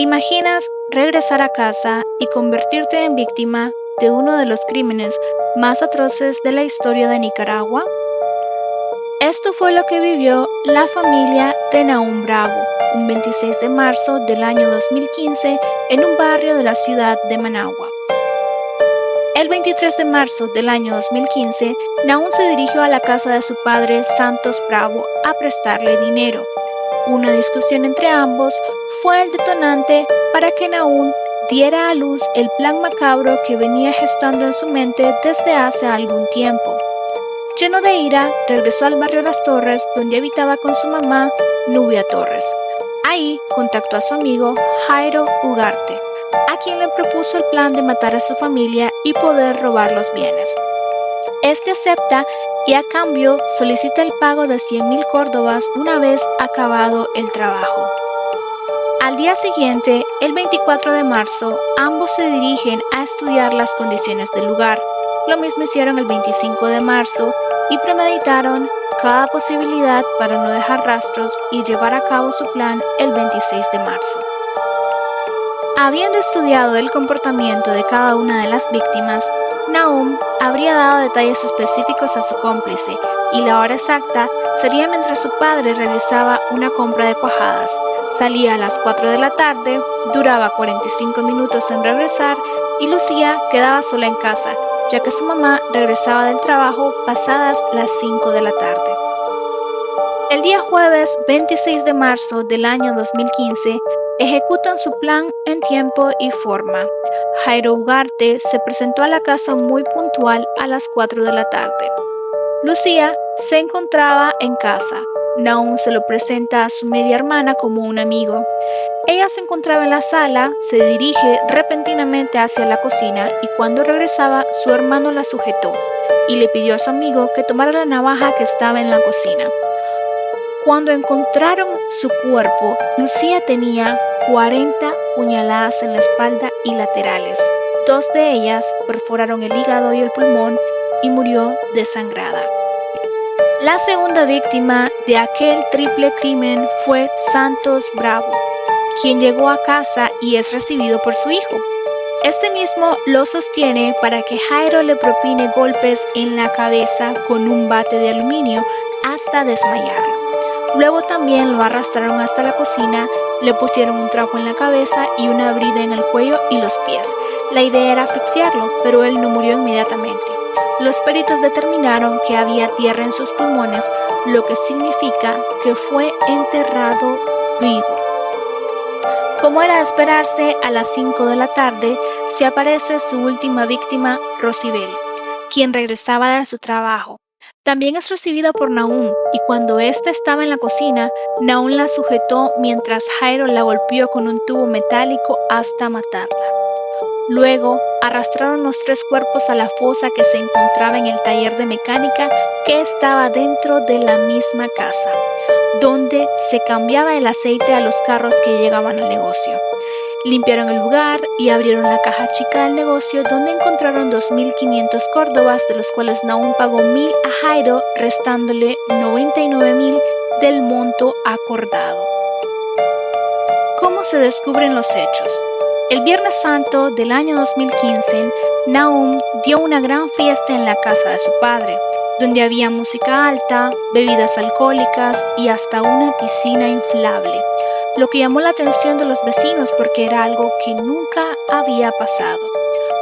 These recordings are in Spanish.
¿Imaginas regresar a casa y convertirte en víctima de uno de los crímenes más atroces de la historia de Nicaragua? Esto fue lo que vivió la familia de Nahum Bravo un 26 de marzo del año 2015 en un barrio de la ciudad de Managua. El 23 de marzo del año 2015, Nahum se dirigió a la casa de su padre Santos Bravo a prestarle dinero. Una discusión entre ambos fue el detonante para que Nahum diera a luz el plan macabro que venía gestando en su mente desde hace algún tiempo. Lleno de ira, regresó al barrio Las Torres, donde habitaba con su mamá, Nubia Torres. Ahí contactó a su amigo Jairo Ugarte, a quien le propuso el plan de matar a su familia y poder robar los bienes. Este acepta y a cambio solicita el pago de 100,000 córdobas una vez acabado el trabajo. Al día siguiente, el 24 de marzo, ambos se dirigen a estudiar las condiciones del lugar. Lo mismo hicieron el 25 de marzo y premeditaron cada posibilidad para no dejar rastros y llevar a cabo su plan el 26 de marzo. Habiendo estudiado el comportamiento de cada una de las víctimas, Nahum habría dado detalles específicos a su cómplice y la hora exacta sería mientras su padre realizaba una compra de cuajadas. Salía a las 4 de la tarde, duraba 45 minutos en regresar y Lucía quedaba sola en casa, ya que su mamá regresaba del trabajo pasadas las 5 de la tarde. El día jueves 26 de marzo del año 2015, ejecutan su plan en tiempo y forma. Jairo Ugarte se presentó a la casa muy puntual a las 4 de la tarde. Lucía se encontraba en casa. Nahum se lo presenta a su media hermana como un amigo. Ella se encontraba en la sala, se dirige repentinamente hacia la cocina y cuando regresaba su hermano la sujetó y le pidió a su amigo que tomara la navaja que estaba en la cocina. Cuando encontraron su cuerpo, Lucía tenía 40 puñaladas en la espalda y laterales. 2 de ellas perforaron el hígado y el pulmón y murió desangrada. La segunda víctima de aquel triple crimen fue Santos Bravo, quien llegó a casa y es recibido por su hijo. Este mismo lo sostiene para que Jairo le propine golpes en la cabeza con un bate de aluminio hasta desmayarlo. Luego también lo arrastraron hasta la cocina, le pusieron un trapo en la cabeza y una brida en el cuello y los pies. La idea era asfixiarlo, pero él no murió inmediatamente. Los peritos determinaron que había tierra en sus pulmones, lo que significa que fue enterrado vivo. Como era de esperarse, a las 5 de la tarde se aparece su última víctima, Rosibel, quien regresaba de su trabajo. También es recibida por Nahum y cuando ésta estaba en la cocina, Nahum la sujetó mientras Jairo la golpeó con un tubo metálico hasta matarla. Luego, arrastraron los 3 cuerpos a la fosa que se encontraba en el taller de mecánica que estaba dentro de la misma casa, donde se cambiaba el aceite a los carros que llegaban al negocio. Limpiaron el lugar y abrieron la caja chica del negocio donde encontraron 2,500 córdobas, de los cuales Nahum pagó 1,000 a Jairo, restándole 99,000 del monto acordado. ¿Cómo se descubren los hechos? El Viernes Santo del año 2015, Nahum dio una gran fiesta en la casa de su padre, donde había música alta, bebidas alcohólicas y hasta una piscina inflable, lo que llamó la atención de los vecinos porque era algo que nunca había pasado.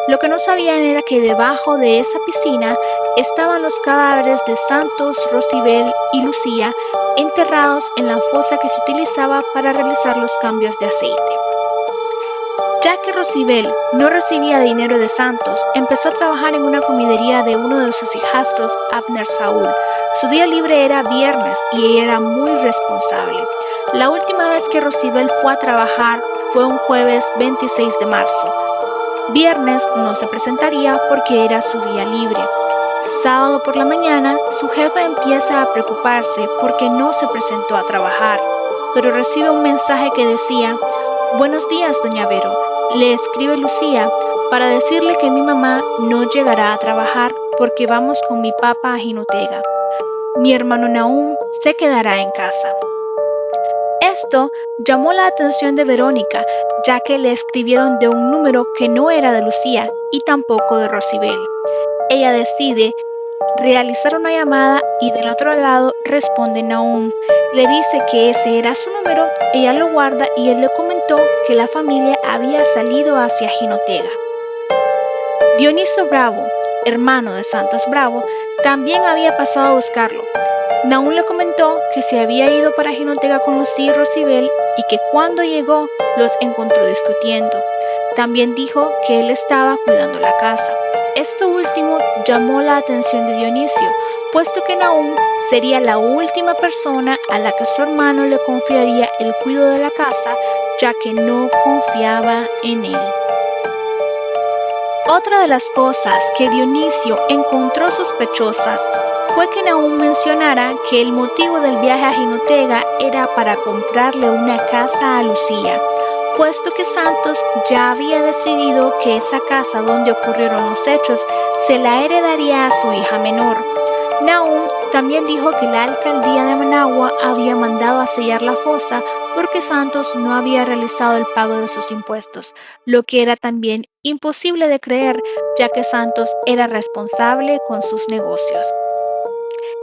Lo que no sabían era que debajo de esa piscina estaban los cadáveres de Santos, Rosibel y Lucía enterrados en la fosa que se utilizaba para realizar los cambios de aceite. Ya que Rosibel no recibía dinero de Santos, empezó a trabajar en una comidería de uno de sus hijastros, Abner Saúl. Su día libre era viernes y ella era muy responsable. La última vez que Rosibel fue a trabajar fue un jueves 26 de marzo. Viernes no se presentaría porque era su día libre. Sábado por la mañana, su jefe empieza a preocuparse porque no se presentó a trabajar, pero recibe un mensaje que decía: «Buenos días, doña Vero. Le escribe Lucía para decirle que mi mamá no llegará a trabajar porque vamos con mi papá a Jinotega. Mi hermano Nahum se quedará en casa». Esto llamó la atención de Verónica, ya que le escribieron de un número que no era de Lucía y tampoco de Rosibel. Ella decide realizar una llamada y del otro lado responde Nahum. Le dice que ese era su número, ella lo guarda y él le comentó que la familia había salido hacia Jinotega. Dionisio Bravo, hermano de Santos Bravo, también había pasado a buscarlo. Nahum le comentó que se había ido para Jinotega con Lucía y Rosibel y que cuando llegó los encontró discutiendo. También dijo que él estaba cuidando la casa. Esto último llamó la atención de Dionisio, puesto que Nahum sería la última persona a la que su hermano le confiaría el cuidado de la casa, ya que no confiaba en él. Otra de las cosas que Dionisio encontró sospechosas fue que Nahum mencionara que el motivo del viaje a Jinotega era para comprarle una casa a Lucía, puesto que Santos ya había decidido que esa casa donde ocurrieron los hechos se la heredaría a su hija menor. Nahum también dijo que la alcaldía de Managua había mandado a sellar la fosa porque Santos no había realizado el pago de sus impuestos, lo que era también imposible de creer, ya que Santos era responsable con sus negocios.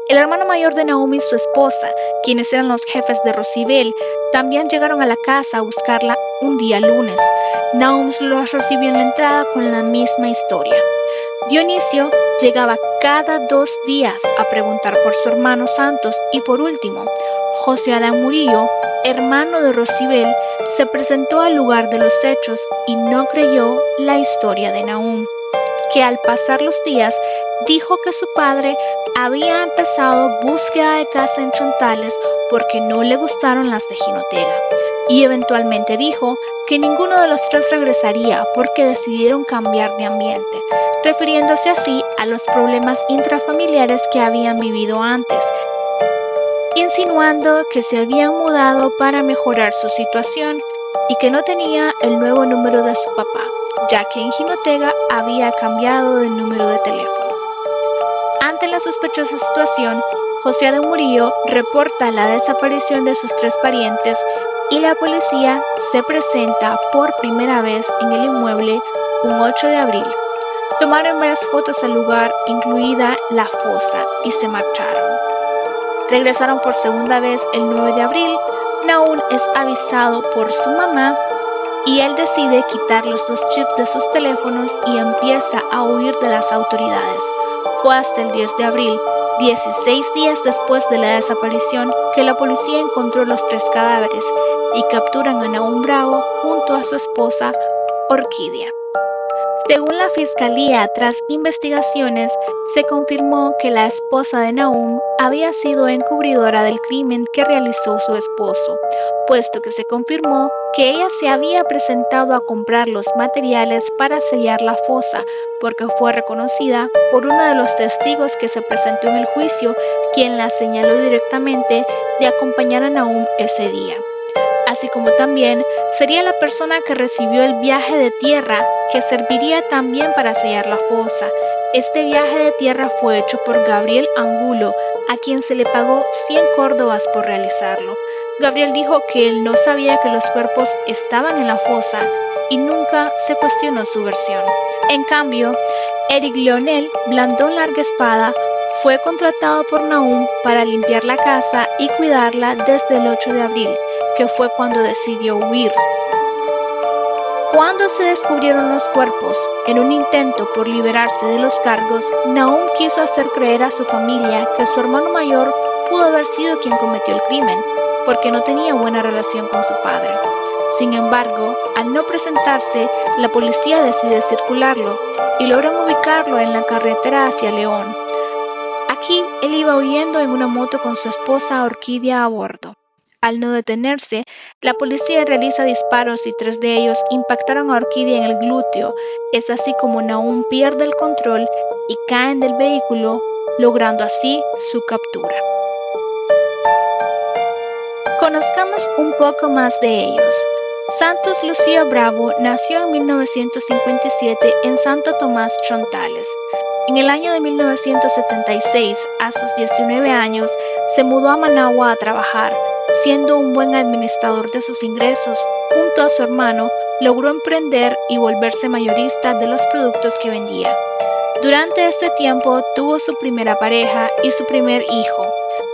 El hermano mayor de Nahum y su esposa, quienes eran los jefes de Rosibel, también llegaron a la casa a buscarla un día lunes. Nahum los recibió en la entrada con la misma historia. Dionisio llegaba cada 2 días a preguntar por su hermano Santos y por último, José Adán Murillo, hermano de Rosibel, se presentó al lugar de los hechos y no creyó la historia de Nahum, que al pasar los días dijo que su padre había empezado búsqueda de casa en Chontales porque no le gustaron las de Jinotega, y eventualmente dijo que ninguno de los 3 regresaría porque decidieron cambiar de ambiente, refiriéndose así a los problemas intrafamiliares que habían vivido antes, insinuando que se habían mudado para mejorar su situación y que no tenía el nuevo número de su papá, ya que en Jinotega había cambiado de número de teléfono. Ante la sospechosa situación, José de Murillo reporta la desaparición de sus 3 parientes y la policía se presenta por primera vez en el inmueble un 8 de abril. Tomaron varias fotos al lugar, incluida la fosa, y se marcharon. Regresaron por segunda vez el 9 de abril. Nahum es avisado por su mamá y él decide quitar los 2 chips de sus teléfonos y empieza a huir de las autoridades. Fue hasta el 10 de abril, 16 días después de la desaparición, que la policía encontró los 3 cadáveres y capturan a Nahum Bravo junto a su esposa Orquídea. Según la fiscalía, tras investigaciones, se confirmó que la esposa de Nahum había sido encubridora del crimen que realizó su esposo, puesto que se confirmó que ella se había presentado a comprar los materiales para sellar la fosa, porque fue reconocida por uno de los testigos que se presentó en el juicio, quien la señaló directamente de acompañar a Nahum ese día. Así como también sería la persona que recibió el viaje de tierra que serviría también para sellar la fosa. Este viaje de tierra fue hecho por Gabriel Angulo, a quien se le pagó 100 córdobas por realizarlo. Gabriel dijo que él no sabía que los cuerpos estaban en la fosa y nunca se cuestionó su versión. En cambio, Eric Leonel Blandón Larga Espada fue contratado por Nahum para limpiar la casa y cuidarla desde el 8 de abril, que fue cuando decidió huir. Cuando se descubrieron los cuerpos, en un intento por liberarse de los cargos, Nahum quiso hacer creer a su familia que su hermano mayor pudo haber sido quien cometió el crimen, porque no tenía buena relación con su padre. Sin embargo, al no presentarse, la policía decide circularlo y logran ubicarlo en la carretera hacia León. Aquí, él iba huyendo en una moto con su esposa Orquídea a bordo. Al no detenerse, la policía realiza disparos y 3 de ellos impactaron a Orquídea en el glúteo. Es así como Nahum pierde el control y caen del vehículo, logrando así su captura. Conozcamos un poco más de ellos. Santos Lucía Bravo nació en 1957 en Santo Tomás, Chontales. En el año de 1976, a sus 19 años, se mudó a Managua a trabajar. siendo un buen administrador de sus ingresos, junto a su hermano, logró emprender y volverse mayorista de los productos que vendía. Durante este tiempo tuvo su primera pareja y su primer hijo.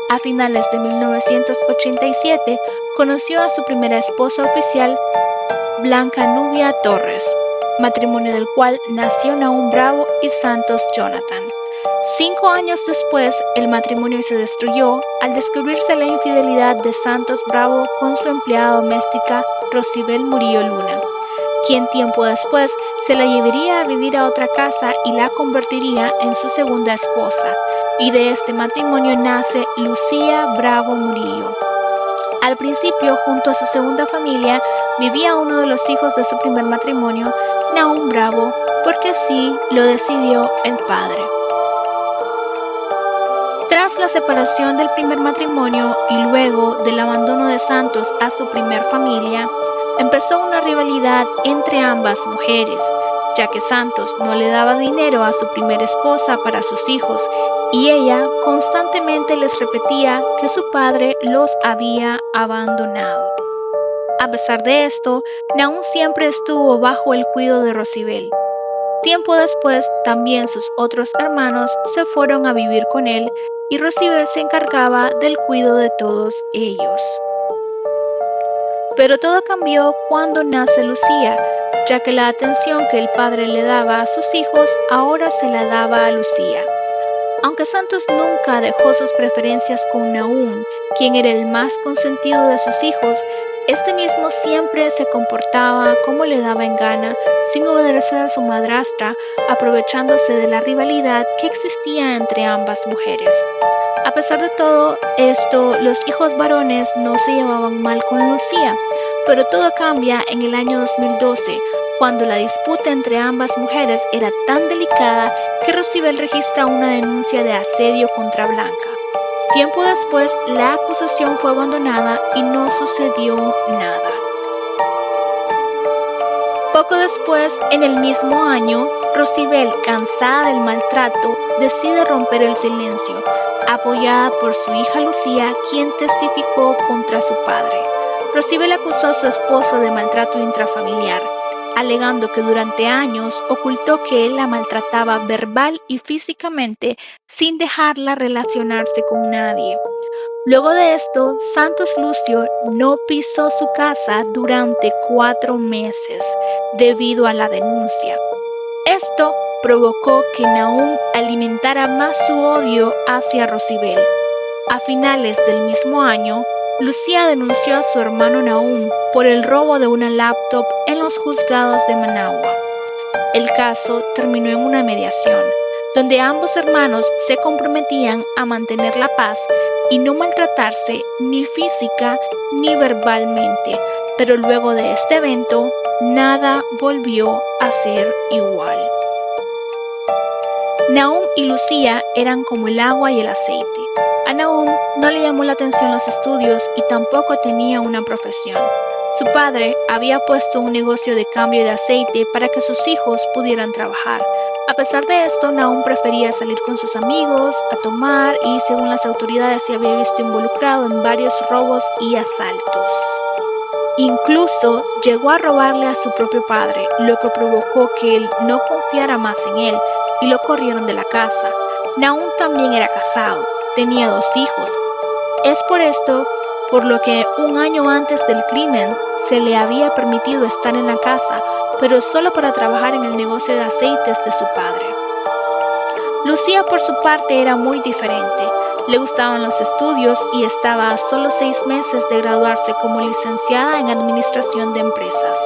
A finales de 1987 conoció a su primera esposa oficial, Blanca Nubia Torres, matrimonio del cual nació Nahum Bravo y Santos Jonathan. 5 años después, el matrimonio se destruyó al descubrirse la infidelidad de Santos Bravo con su empleada doméstica Rosibel Murillo Luna, quien tiempo después se la llevaría a vivir a otra casa y la convertiría en su segunda esposa, y de este matrimonio nace Lucía Bravo Murillo. Al principio, junto a su segunda familia, vivía uno de los hijos de su primer matrimonio, Nahum Bravo, porque así lo decidió el padre. Tras la separación del primer matrimonio y luego del abandono de Santos a su primer familia, empezó una rivalidad entre ambas mujeres, ya que Santos no le daba dinero a su primera esposa para sus hijos y ella constantemente les repetía que su padre los había abandonado. A pesar de esto, Nahum siempre estuvo bajo el cuidado de Rosibel. Tiempo después, también sus otros hermanos se fueron a vivir con él y Rosibel se encargaba del cuidado de todos ellos. Pero todo cambió cuando nace Lucía, ya que la atención que el padre le daba a sus hijos ahora se la daba a Lucía. Aunque Santos nunca dejó sus preferencias con Nahum, quien era el más consentido de sus hijos, este mismo siempre se comportaba como le daba en gana, sin obedecer a su madrastra, aprovechándose de la rivalidad que existía entre ambas mujeres. A pesar de todo esto, los hijos varones no se llevaban mal con Lucía, pero todo cambia en el año 2012, cuando la disputa entre ambas mujeres era tan delicada que Rosibel registra una denuncia de asedio contra Blanca. Tiempo después, la acusación fue abandonada y no sucedió nada. Poco después, en el mismo año, Rosibel, cansada del maltrato, decide romper el silencio, apoyada por su hija Lucía, quien testificó contra su padre. Rosibel acusó a su esposo de maltrato intrafamiliar, alegando que durante años ocultó que él la maltrataba verbal y físicamente sin dejarla relacionarse con nadie. Luego de esto, Santos Lucio no pisó su casa durante 4 meses debido a la denuncia. Esto provocó que Nahum alimentara más su odio hacia Rosibel. A finales del mismo año, Lucía denunció a su hermano Nahum por el robo de una laptop en los juzgados de Managua. El caso terminó en una mediación, donde ambos hermanos se comprometían a mantener la paz y no maltratarse ni física ni verbalmente, pero luego de este evento, nada volvió a ser igual. Nahum y Lucía eran como el agua y el aceite. A Nahum no le llamó la atención los estudios y tampoco tenía una profesión. Su padre había puesto un negocio de cambio de aceite para que sus hijos pudieran trabajar. A pesar de esto, Nahum prefería salir con sus amigos, a tomar y, según las autoridades, se había visto involucrado en varios robos y asaltos. Incluso llegó a robarle a su propio padre, lo que provocó que él no confiara más en él y lo corrieron de la casa. Nahum también era casado, tenía 2 hijos. Es por esto por lo que un año antes del crimen se le había permitido estar en la casa, pero solo para trabajar en el negocio de aceites de su padre. Lucía, por su parte, era muy diferente. Le gustaban los estudios y estaba a solo 6 meses de graduarse como licenciada en Administración de Empresas.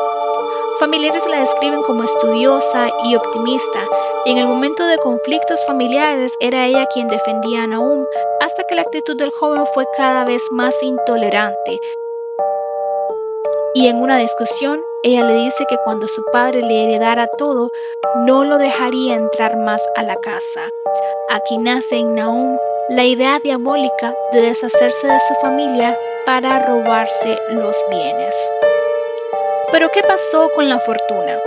Familiares la describen como estudiosa y optimista, y en el momento de conflictos familiares era ella quien defendía a Nahum, hasta que la actitud del joven fue cada vez más intolerante. Y en una discusión, ella le dice que cuando su padre le heredara todo, no lo dejaría entrar más a la casa. Aquí nace en Nahum la idea diabólica de deshacerse de su familia para robarse los bienes. Pero ¿qué pasó con la fortuna?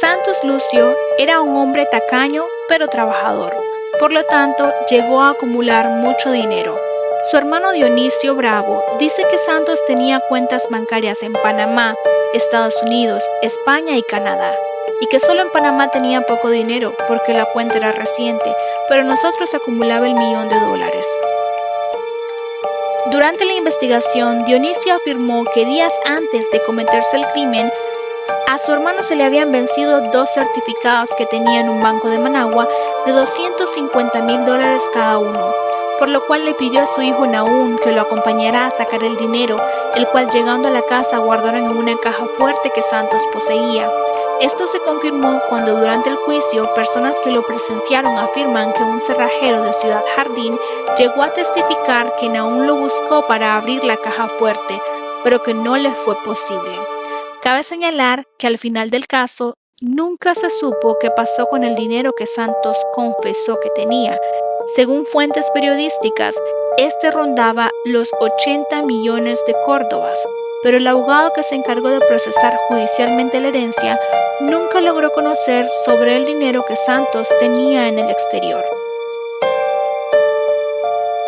Santos Lucio era un hombre tacaño pero trabajador, por lo tanto llegó a acumular mucho dinero. Su hermano Dionisio Bravo dice que Santos tenía cuentas bancarias en Panamá, Estados Unidos, España y Canadá, y que solo en Panamá tenía poco dinero porque la cuenta era reciente, pero en nosotros acumulaba el $1.000.000. Durante la investigación, Dionisio afirmó que días antes de cometerse el crimen, a su hermano se le habían vencido 2 certificados que tenía en un banco de Managua de $250.000 cada uno, por lo cual le pidió a su hijo Nahum que lo acompañara a sacar el dinero, el cual llegando a la casa guardaron en una caja fuerte que Santos poseía. Esto se confirmó cuando durante el juicio personas que lo presenciaron afirman que un cerrajero de Ciudad Jardín llegó a testificar que Nahum lo buscó para abrir la caja fuerte, pero que no le fue posible. Cabe señalar que al final del caso nunca se supo qué pasó con el dinero que Santos confesó que tenía. Según fuentes periodísticas, este rondaba los 80 millones de córdobas, pero el abogado que se encargó de procesar judicialmente la herencia nunca logró conocer sobre el dinero que Santos tenía en el exterior.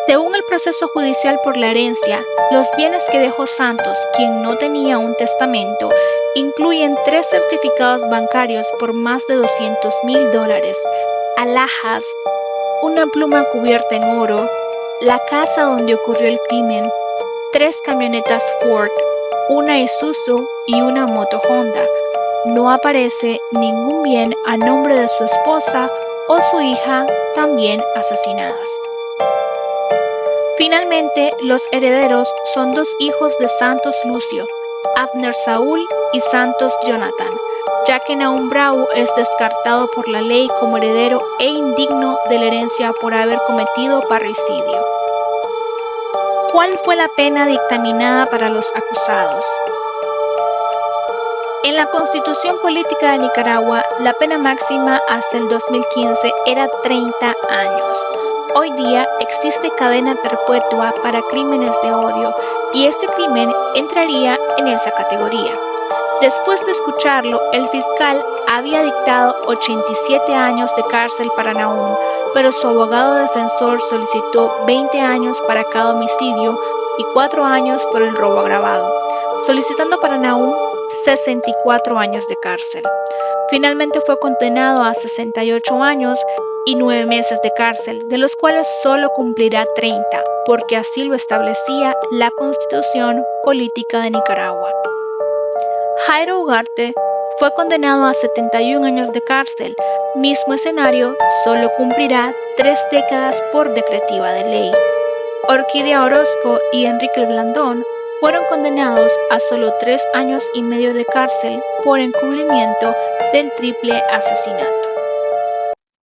Según el proceso judicial por la herencia, los bienes que dejó Santos, quien no tenía un testamento, incluyen 3 certificados bancarios por más de $200.000, alhajas, una pluma cubierta en oro, la casa donde ocurrió el crimen, 3 camionetas Ford, una Isuzu y una moto Honda. No aparece ningún bien a nombre de su esposa o su hija, también asesinadas. Finalmente, los herederos son 2 hijos de Santos Lucio, Abner Saúl y Santos Jonathan, ya que Nahum Bravo es descartado por la ley como heredero e indigno de la herencia por haber cometido parricidio. ¿Cuál fue la pena dictaminada para los acusados? En la Constitución Política de Nicaragua, la pena máxima hasta el 2015 era 30 años. Hoy día existe cadena perpetua para crímenes de odio y este crimen entraría en esa categoría. Después de escucharlo, el fiscal había dictado 87 años de cárcel para Nahum, pero su abogado defensor solicitó 20 años para cada homicidio y 4 años por el robo agravado, solicitando para Nahum 64 años de cárcel. Finalmente fue condenado a 68 años y 9 meses de cárcel, de los cuales solo cumplirá 30, porque así lo establecía la Constitución Política de Nicaragua. Jairo Ugarte fue condenado a 71 años de cárcel, mismo escenario, solo cumplirá 3 décadas por decretiva de ley. Orquídea Orozco y Enrique Blandón fueron condenados a solo 3 años y medio de cárcel por encubrimiento del triple asesinato.